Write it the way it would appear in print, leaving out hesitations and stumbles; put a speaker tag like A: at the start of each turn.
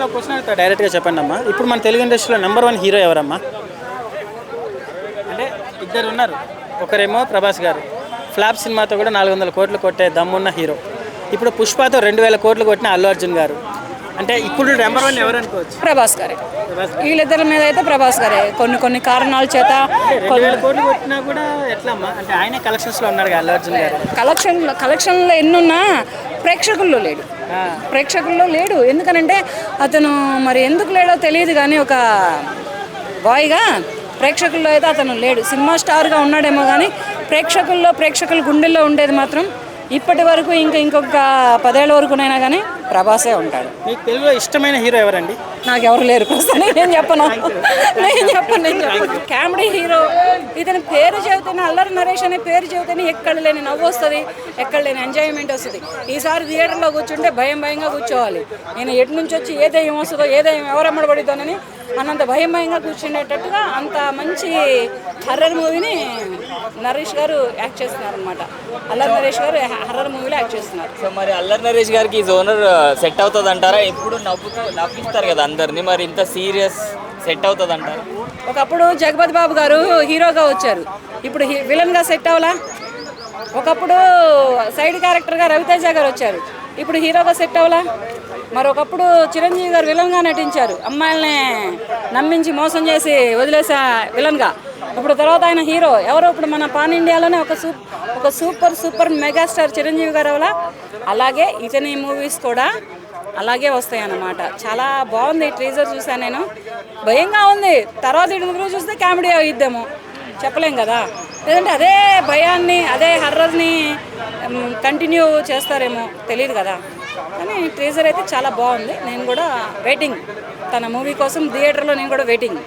A: ఒక క్వశ్చన్ అడుగుతా డైరెక్ట్గా చెప్పండి అమ్మా. ఇప్పుడు మన తెలుగు ఇండస్ట్రీలో నెంబర్ 1 హీరో ఎవరమ్మా? అంటే ఇద్దరు ఉన్నారు. ఒకరేమో ప్రభాస్ గారు, ఫ్లాప్ సినిమాతో కూడా 400 కోట్లు కొట్టే దమ్మున్న హీరో. ఇప్పుడు పుష్పతో 2000 కోట్లు కొట్టిన అల్లు అర్జున్ గారు. అంటే ఇప్పుడు నెంబర్ 1 ఎవరు అనుకోవచ్చు?
B: ప్రభాస్ గారే. వీళ్ళిద్దరి మీద అయితే ప్రభాస్ గారే కొన్ని కారణాల చేత
A: 2000 కోట్లు కొట్టినా కూడా ఎట్లా అమ్మా? అంటే ఆయనే కలెక్షన్స్లో ఉన్నారు కదా అల్లు అర్జున్ గారు.
B: కలెక్షన్లో ఎన్నున్నా ప్రేక్షకుల్లో లేడు. ప్రేక్షకుల్లో లేడు ఎందుకనంటే అతను మరి ఎందుకు లేడో తెలియదు, కానీ ఒక బాయ్గా ప్రేక్షకుల్లో అయితే అతను లేడు. సినిమా స్టార్గా ఉన్నాడేమో కానీ ప్రేక్షకుల గుండెల్లో ఉండేది మాత్రం ఇప్పటి వరకు ఇంకొక 10 ఏళ్ళ వరకునైనా కానీ ప్రభాసే ఉంటాడు.
A: మీకు తెలుగులో ఇష్టమైన హీరో ఎవరండి?
B: నాకు ఎవరు లేరు ప్రస్తుతానికి. నేను చెప్పను. కామెడీ హీరో ఇతని పేరు చెబితేనే, అల్లరి నరేష్ అనే పేరు చెబితేనే ఎక్కడ లేని నవ్వు వస్తుంది, ఎక్కడ లేని ఎంజాయ్మెంట్ వస్తుంది. ఈసారి థియేటర్లో కూర్చుంటే భయంగా కూర్చోవాలి. నేను ఎటు నుంచి వచ్చి ఏ దయ్యం వస్తుందో, ఏ దయ్యం ఎవరమ్మడబడిద్దోనని అన్నంత భయంగా కూర్చునేటట్టుగా అంత మంచి హర్రర్ మూవీని నరేష్ గారు యాక్ట్ చేస్తున్నారనమాట. అల్లరి నరేష్ గారు హర్రర్ మూవీలో యాక్ట్ చేస్తున్నారు.
C: సో మరి అల్లరి నరేష్ గారికి ఈ జోనర్ సెట్ అవుతుంది అంటారా? ఎప్పుడు నవ్విస్తారు కదా అందరినీ, మరి ఇంత సీరియస్ సెట్ అవుతుంది అంటారా?
B: ఒకప్పుడు జగపతి బాబు గారు హీరోగా వచ్చారు, ఇప్పుడు విలన్గా సెట్ అవ్వలా. ఒకప్పుడు సైడ్ క్యారెక్టర్గా రవితేజ గారు వచ్చారు, ఇప్పుడు హీరోగా సెట్ అవ్వలా. మరి ఒకప్పుడు చిరంజీవి గారు విలన్గా నటించారు, అమ్మాయిల్ని నమ్మించి మోసం చేసి వదిలేసే విలన్గా. ఇప్పుడు తర్వాత ఆయన హీరో ఎవరో ఇప్పుడు మన పాన్ ఇండియాలోనే ఒక సూపర్ మెగాస్టార్ చిరంజీవి గారు అవ్వాలా. అలాగే ఇతని మూవీస్ కూడా అలాగే వస్తాయి అన్నమాట. చాలా బాగుంది. ట్రీజర్ చూసాను నేను, భయంగా ఉంది. తర్వాత ఇటు చూస్తే కామెడీ అయిద్దేమో చెప్పలేం కదా, లేదంటే అదే భయాన్ని అదే హర్రర్ని కంటిన్యూ చేస్తారేమో తెలియదు కదా. కానీ ట్రీజర్ అయితే చాలా బాగుంది. నేను కూడా వెయిటింగ్, తన మూవీ కోసం థియేటర్లో నేను కూడా వెయిటింగ్.